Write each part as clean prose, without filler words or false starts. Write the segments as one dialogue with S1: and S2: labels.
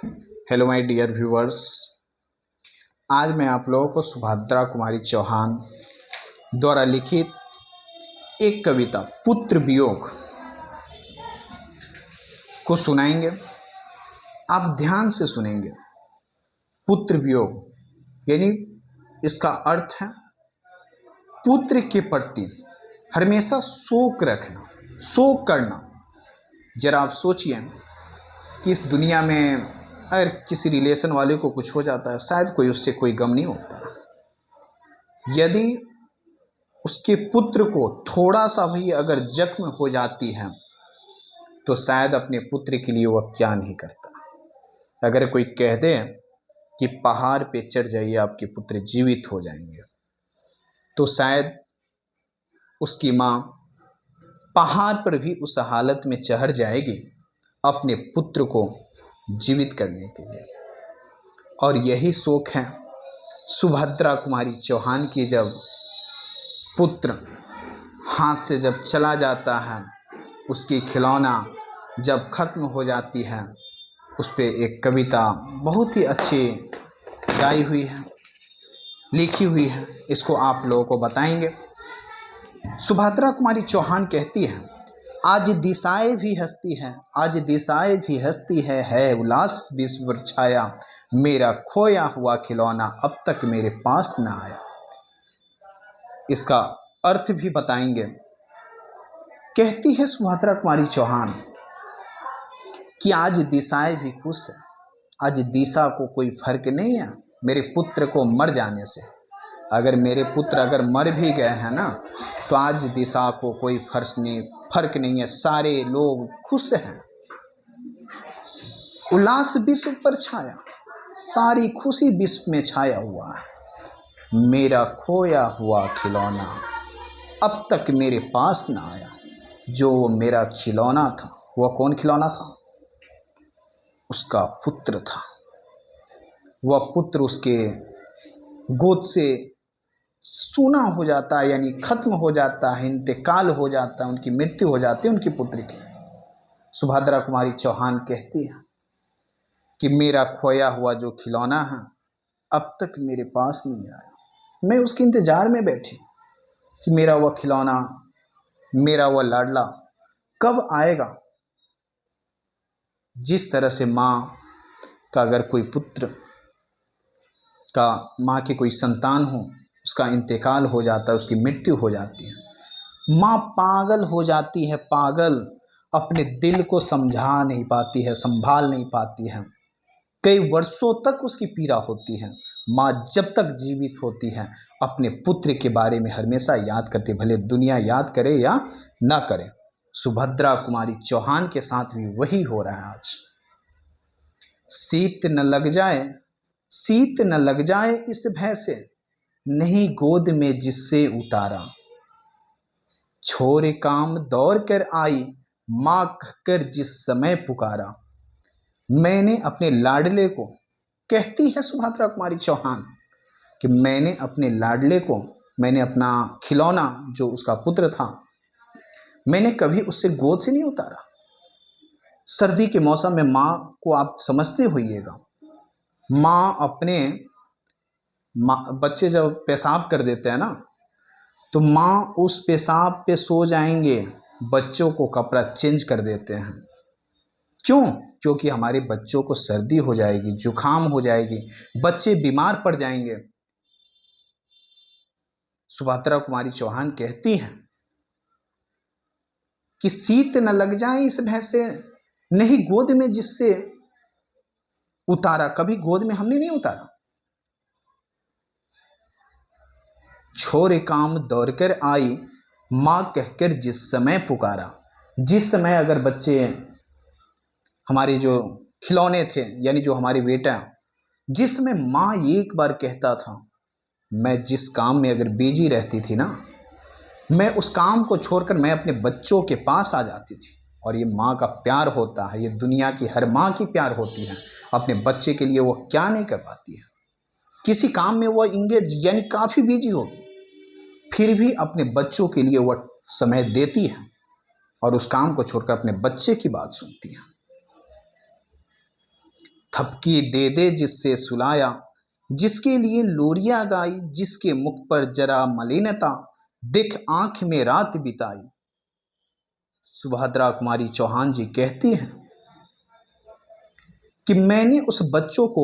S1: Hello my dear viewers. आज मैं आप लोगों को सुभद्रा कुमारी चौहान द्वारा लिखित एक कविता पुत्र वियोग को सुनाएंगे। आप ध्यान से सुनेंगे। पुत्र वियोग यानी इसका अर्थ है पुत्र के प्रति हमेशा शोक रखना, शोक करना। जरा आप सोचिए कि इस दुनिया में अगर किसी रिलेशन वाले को कुछ हो जाता है, शायद कोई उससे कोई गम नहीं होता। यदि उसके पुत्र को थोड़ा सा भी अगर जख्म हो जाती है तो शायद अपने पुत्र के लिए वह क्या नहीं करता। अगर कोई कह दे कि पहाड़ पे चढ़ जाइए, आपके पुत्र जीवित हो जाएंगे, तो शायद उसकी माँ पहाड़ पर भी उस हालत में चढ़ जाएगी अपने पुत्र को जीवित करने के लिए। और यही शोक है सुभद्रा कुमारी चौहान की। जब पुत्र हाथ से जब चला जाता है, उसकी खिलौना जब खत्म हो जाती है, उस पर एक कविता बहुत ही अच्छी गाई हुई है, लिखी हुई है। इसको आप लोगों को बताएंगे। सुभद्रा कुमारी चौहान कहती है, आज दिशाएं भी हंसती हैं, आज दिशाएं भी हंसती है उल्लास विश्व पर छाया, मेरा खोया हुआ खिलौना अब तक मेरे पास ना आया। इसका अर्थ भी बताएंगे। कहती है सुभद्रा कुमारी चौहान कि आज दिशाएं भी खुश है, आज दिशा को कोई फर्क नहीं है मेरे पुत्र को मर जाने से। अगर मेरे पुत्र अगर मर भी गए हैं ना, तो आज दिशा को कोई फर्क नहीं है, सारे लोग खुश हैं। उल्लास विश्व पर छाया, सारी खुशी विश्व में छाया हुआ है। मेरा खोया हुआ खिलौना अब तक मेरे पास ना आया। जो वो मेरा खिलौना था, वह कौन खिलौना था? उसका पुत्र था। वह पुत्र उसके गोद से सूना हो जाता है, यानी खत्म हो जाता है, इंतकाल हो जाता है, उनकी मृत्यु हो जाती है उनकी पुत्री की। सुभद्रा कुमारी चौहान कहती है कि मेरा खोया हुआ जो खिलौना है अब तक मेरे पास नहीं आया। मैं उसके इंतजार में बैठी कि मेरा वह खिलौना, मेरा वह लाडला कब आएगा। जिस तरह से माँ का अगर कोई पुत्र का, माँ की कोई संतान हो, उसका इंतकाल हो जाता है, उसकी मृत्यु हो जाती है, माँ पागल हो जाती है। पागल अपने दिल को समझा नहीं पाती है, संभाल नहीं पाती है। कई वर्षों तक उसकी पीड़ा होती है। माँ जब तक जीवित होती है अपने पुत्र के बारे में हमेशा याद करती, भले दुनिया याद करे या ना करे। सुभद्रा कुमारी चौहान के साथ भी वही हो रहा है आज। शीत न लग जाए, शीत न लग जाए इस भय से, नहीं गोद में जिससे उतारा। छोरे काम दौड़ कर आई, माँ कहकर जिस समय पुकारा। मैंने अपने लाडले को, कहती है सुभद्रा कुमारी चौहान कि मैंने अपने लाडले को, मैंने अपना खिलौना जो उसका पुत्र था, मैंने कभी उससे गोद से नहीं उतारा। सर्दी के मौसम में माँ को आप समझते होइएगा, माँ अपने बच्चे जब पेशाब कर देते हैं ना, तो माँ उस पेशाब पे सो जाएंगे, बच्चों को कपड़ा चेंज कर देते हैं। क्यों? क्योंकि हमारे बच्चों को सर्दी हो जाएगी, जुकाम हो जाएगी, बच्चे बीमार पड़ जाएंगे। सुभद्रा कुमारी चौहान कहती हैं कि शीत न लग जाए इस भय से, नहीं गोद में जिससे उतारा। कभी गोद में हमने नहीं उतारा। छोरे काम दौड़कर आई, माँ कहकर जिस समय पुकारा। जिस समय अगर बच्चे, हमारे जो खिलौने थे, यानी जो हमारे बेटा, जिस समय माँ एक बार कहता था, मैं जिस काम में अगर बिजी रहती थी ना, मैं उस काम को छोड़कर मैं अपने बच्चों के पास आ जाती थी। और ये माँ का प्यार होता है, ये दुनिया की हर माँ की प्यार होती है। अपने बच्चे के लिए वो क्या नहीं कर पाती है। किसी काम में वो इंगेज, यानी काफ़ी बिजी होगी, फिर भी अपने बच्चों के लिए वो समय देती है और उस काम को छोड़कर अपने बच्चे की बात सुनती है। थपकी दे दे जिससे सुलाया, जिसके लिए लोरियां गाई, जिसके मुख पर जरा मलिनता, दिख आंख में रात बिताई। सुभद्रा कुमारी चौहान जी कहती हैं कि मैंने उस बच्चों को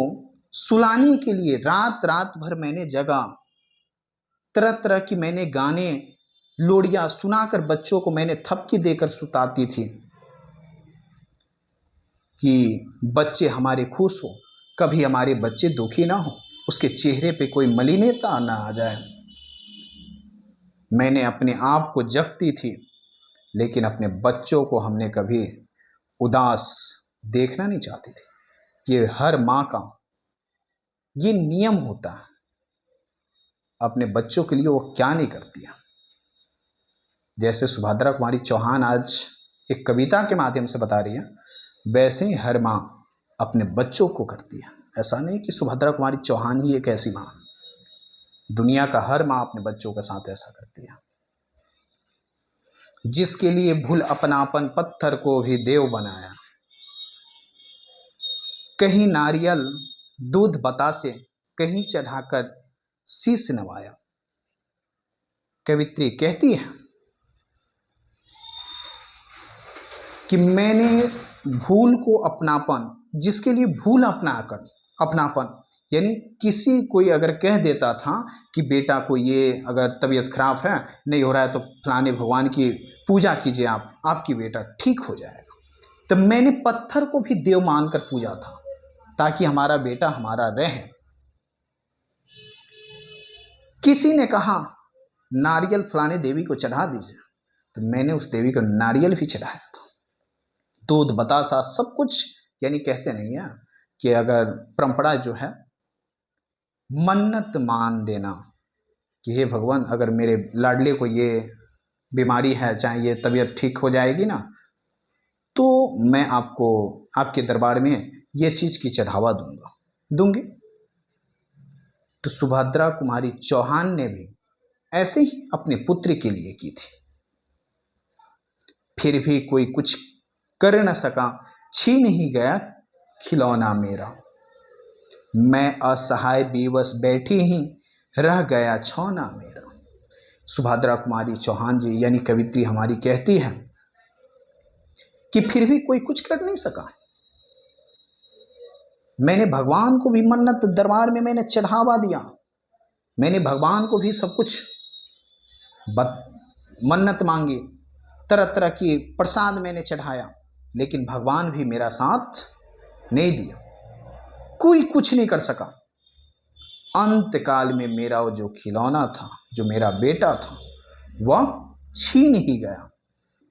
S1: सुलाने के लिए रात रात भर मैंने जगा, तरह तरह की मैंने गाने लोरियां सुनाकर बच्चों को मैंने थपकी देकर सुताती थी कि बच्चे हमारे खुश हो, कभी हमारे बच्चे दुखी ना हो, उसके चेहरे पे कोई मलिनता ना आ जाए। मैंने अपने आप को जगती थी, लेकिन अपने बच्चों को हमने कभी उदास देखना नहीं चाहती थी। ये हर माँ का ये नियम होता है, अपने बच्चों के लिए वो क्या नहीं करती है। जैसे सुभद्रा कुमारी चौहान आज एक कविता के माध्यम से बता रही है, वैसे ही हर माँ अपने बच्चों को करती है। ऐसा नहीं कि सुभद्रा कुमारी चौहान ही एक ऐसी माँ, दुनिया का हर माँ अपने बच्चों के साथ ऐसा करती है। जिसके लिए भूल अपनापन पत्थर को भी देव बनाया, कहीं नारियल दूध बतासे, कहीं चढ़ाकर शीश नवाया। कवित्री कहती है कि मैंने भूल को अपनापन, जिसके लिए भूल अपनाकर अपनापन, यानी किसी कोई अगर कह देता था कि बेटा को ये अगर तबीयत खराब है, नहीं हो रहा है, तो फलाने भगवान की पूजा कीजिए, आप आपकी बेटा ठीक हो जाएगा, तो मैंने पत्थर को भी देव मानकर पूजा था ताकि हमारा बेटा हमारा रहे। किसी ने कहा नारियल फलाने देवी को चढ़ा दीजिए, तो मैंने उस देवी को नारियल भी चढ़ाया था, दूध बतासा सब कुछ। यानी कहते नहीं है कि अगर परंपरा जो है मन्नत मान देना कि हे भगवान, अगर मेरे लाडले को ये बीमारी है, चाहे ये तबीयत ठीक हो जाएगी ना, तो मैं आपको आपके दरबार में ये चीज़ की चढ़ावा दूंगी। तो सुभद्रा कुमारी चौहान ने भी ऐसे ही अपने पुत्र के लिए की थी। फिर भी कोई कुछ कर न सका, छीन ही गया खिलौना मेरा, मैं असहाय बेबस बैठी ही रह गया छौना मेरा। सुभद्रा कुमारी चौहान जी यानी कवित्री हमारी कहती है कि फिर भी कोई कुछ कर नहीं सका। मैंने भगवान को भी मन्नत दरबार में मैंने चढ़ावा दिया, मैंने भगवान को भी सब कुछ मन्नत मांगी, तरह तरह की प्रसाद मैंने चढ़ाया, लेकिन भगवान भी मेरा साथ नहीं दिया, कोई कुछ नहीं कर सका। अंत काल में मेरा वो जो खिलौना था, जो मेरा बेटा था, वह छीन ही गया,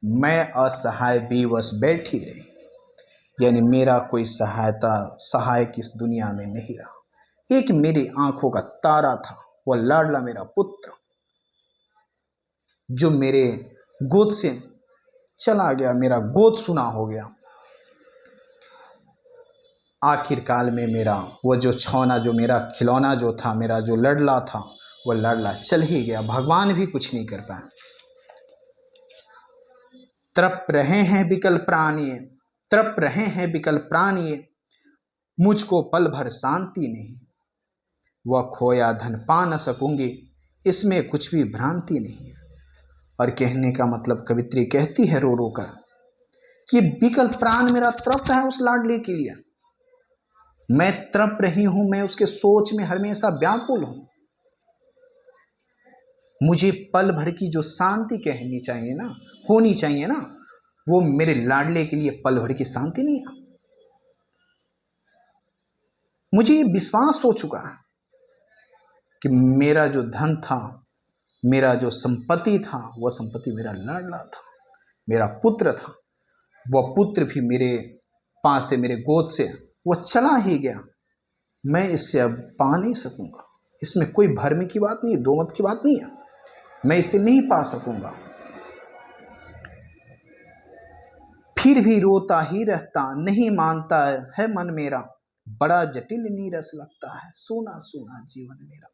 S1: मैं असहाय बेबस बैठी रही। यानी मेरा कोई सहायक इस दुनिया में नहीं रहा। एक मेरी आंखों का तारा था, वह लाडला मेरा पुत्र, जो मेरे गोद से चला गया, मेरा गोद सुना हो गया। आखिर काल में मेरा वो जो छौना, जो मेरा खिलौना जो था, मेरा जो लड़ला था, वो लड़ला चल ही गया, भगवान भी कुछ नहीं कर पाए। तड़प रहे हैं विकल प्राणी, तड़प रहे हैं विकल प्राणी, मुझको पल भर शांति नहीं, वह खोया धन पा न सकूंगी, इसमें कुछ भी भ्रांति नहीं। और कहने का मतलब कवित्री कहती है रो रो कर कि विकल प्राण मेरा तड़प है उस लाडले के लिए, मैं तड़प रही हूं, मैं उसके सोच में हमेशा व्याकुल हूं। मुझे पल भर की जो शांति कहनी चाहिए ना, होनी चाहिए ना, वो मेरे लाडले के लिए पल भर की शांति नहीं है। मुझे ये विश्वास हो चुका है कि मेरा जो धन था, मेरा जो संपत्ति था, वह संपत्ति मेरा लाडला था, मेरा पुत्र था। वह पुत्र भी मेरे पास से, मेरे गोद से वह चला ही गया, मैं इससे अब पा नहीं सकूंगा। इसमें कोई भरम की बात नहीं है, दो मत की बात नहीं है, मैं इसे नहीं पा सकूंगा। फिर भी रोता ही रहता, नहीं मानता है मन मेरा, बड़ा जटिल नीरस लगता है सोना सोना जीवन मेरा।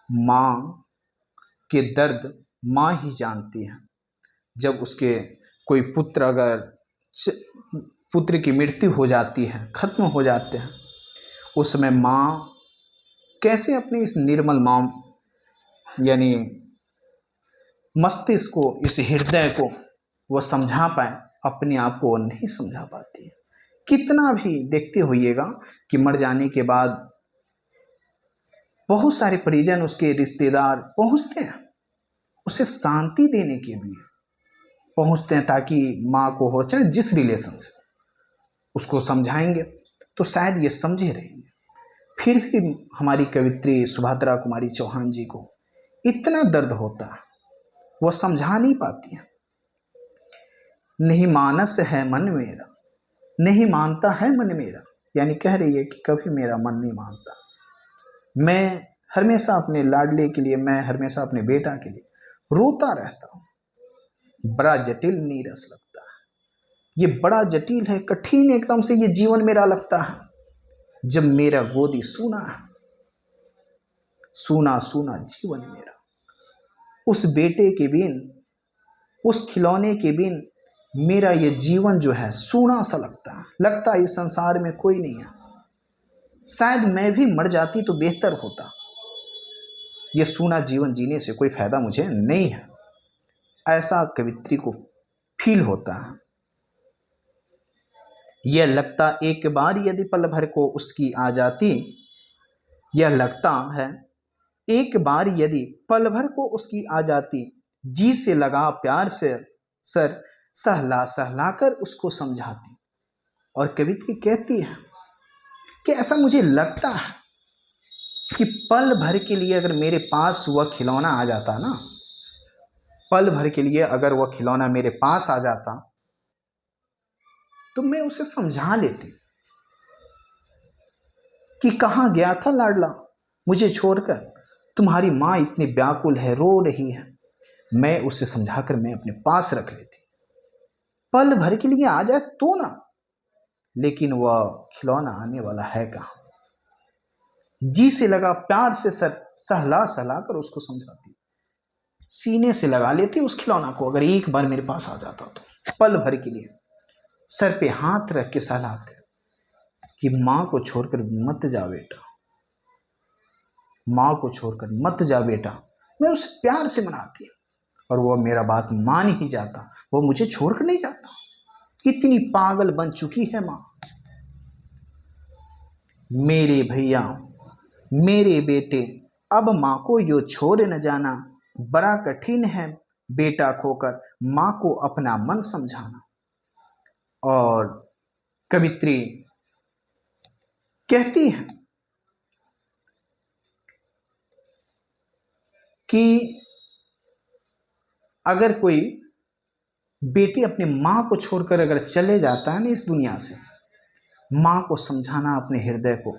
S1: माँ के दर्द माँ ही जानती है। जब उसके कोई पुत्र अगर पुत्र की मृत्यु हो जाती है, खत्म हो जाते हैं, उस समय माँ कैसे अपने इस निर्मल माँ यानी मस्तिष्क को, इस हृदय को वो समझा पाए, अपने आप को वो नहीं समझा पाती है। कितना भी देखते होइएगा कि मर जाने के बाद बहुत सारे परिजन, उसके रिश्तेदार पहुंचते हैं, उसे शांति देने के लिए पहुंचते हैं, ताकि माँ को हो, चाहे जिस रिलेशन से, उसको समझाएंगे तो शायद ये समझे रहेंगे। फिर भी हमारी कवित्री सुभद्रा कुमारी चौहान जी को इतना दर्द होता है, वो समझा नहीं पाती है। नहीं मानस है मन मेरा, नहीं मानता है मन मेरा, यानी कह रही है कि कभी मेरा मन नहीं मानता। मैं हमेशा अपने लाडले के लिए, मैं हमेशा अपने बेटा के लिए रोता रहता हूँ। बड़ा जटिल नीरस लगता है, ये बड़ा जटिल है, कठिन एकदम से ये जीवन मेरा लगता है, जब मेरा गोदी सूना है, सूना सूना जीवन मेरा। उस बेटे के बिन, उस खिलौने के बिन मेरा ये जीवन जो है सूना सा लगता है। लगता है इस संसार में कोई नहीं है, शायद मैं भी मर जाती तो बेहतर होता। ये सूना जीवन जीने से कोई फायदा मुझे नहीं है, ऐसा कवित्री को फील होता है। यह लगता एक बार यदि पल भर को उसकी आ जाती, यह लगता है एक बार यदि पल भर को उसकी आ जाती, जी से लगा प्यार से सर सहला सहला कर उसको समझाती। और कवित्री कहती है कि ऐसा मुझे लगता है कि पल भर के लिए अगर मेरे पास वह खिलौना आ जाता ना, पल भर के लिए अगर वह खिलौना मेरे पास आ जाता तो मैं उसे समझा लेती कि कहाँ गया था लाडला मुझे छोड़कर, तुम्हारी माँ इतनी व्याकुल है, रो रही है। मैं उसे समझाकर मैं अपने पास रख लेती। पल भर के लिए आ जाए तो ना, लेकिन वह खिलौना आने वाला है कहाँ। जी से लगा प्यार से सर सहला सहला कर उसको समझाती, सीने से लगा लेती उस खिलौना को, अगर एक बार मेरे पास आ जाता तो। पल भर के लिए सर पे हाथ रख के सहलाते कि माँ को छोड़कर मत जा बेटा, माँ को छोड़कर मत जा बेटा। मैं उसे प्यार से मनाती, और वो मेरा बात मान ही जाता, वो मुझे छोड़कर नहीं जाता। इतनी पागल बन चुकी है माँ। मेरे भैया, मेरे बेटे, अब माँ को यो छोड़ न जाना, बड़ा कठिन है बेटा खोकर माँ को अपना मन समझाना। और कवित्री कहती है कि अगर कोई बेटी अपनी माँ को छोड़कर अगर चले जाता है ना इस दुनिया से, माँ को समझाना, अपने हृदय को,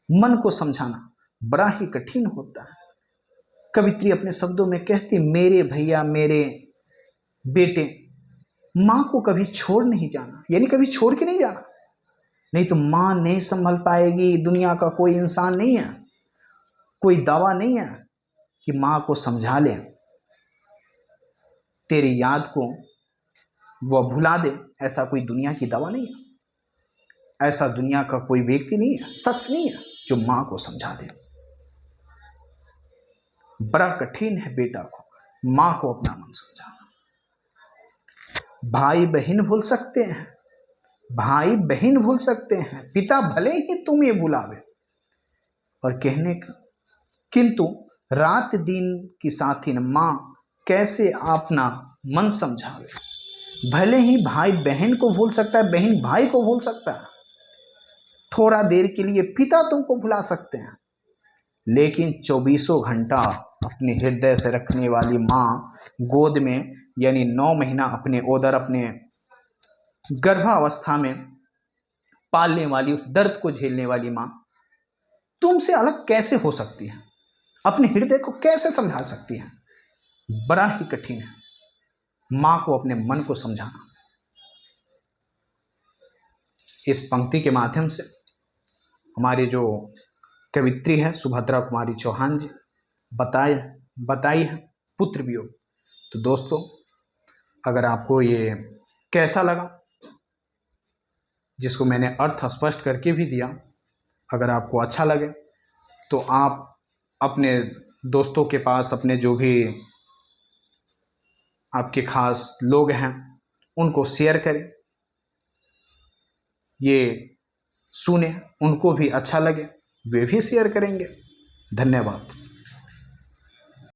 S1: मन को समझाना बड़ा ही कठिन होता है। कवित्री अपने शब्दों में कहती, मेरे भैया, मेरे बेटे, माँ को कभी छोड़ नहीं जाना, यानी कभी छोड़ के नहीं जाना, नहीं तो माँ नहीं संभल पाएगी। दुनिया का कोई इंसान नहीं है, कोई दवा नहीं है कि माँ को समझा ले, तेरी याद को वह भुला दे। ऐसा कोई दुनिया की दवा नहीं है, ऐसा दुनिया का कोई व्यक्ति नहीं है, शख्स नहीं है जो माँ को समझा दे। बड़ा कठिन है बेटा को माँ को अपना मन समझाना। भाई बहन भूल सकते हैं, भाई बहन भूल सकते हैं, पिता भले ही तुम्हें भुलावे और कहने का, किंतु रात दिन की साथिन माँ कैसे अपना मन समझावे। भले ही भाई बहन को भूल सकता है, बहन भाई को भूल सकता है, थोड़ा देर के लिए पिता तुमको भुला सकते हैं, लेकिन 24 घंटा अपने हृदय से रखने वाली माँ, गोद में यानी 9 महीना अपने उदर, अपने गर्भावस्था में पालने वाली, उस दर्द को झेलने वाली माँ तुमसे अलग कैसे हो सकती है, अपने हृदय को कैसे समझा सकती है। बड़ा ही कठिन है माँ को अपने मन को समझाना। इस पंक्ति के माध्यम से हमारी जो कवित्री है सुभद्रा कुमारी चौहान जी बताई है पुत्र वियोग। तो दोस्तों, अगर आपको ये कैसा लगा जिसको मैंने अर्थ स्पष्ट करके भी दिया। अगर आपको अच्छा लगे तो आप अपने दोस्तों के पास, अपने जो भी आपके खास लोग हैं उनको शेयर करें, ये सुने, उनको भी अच्छा लगे, वे भी शेयर करेंगे। धन्यवाद।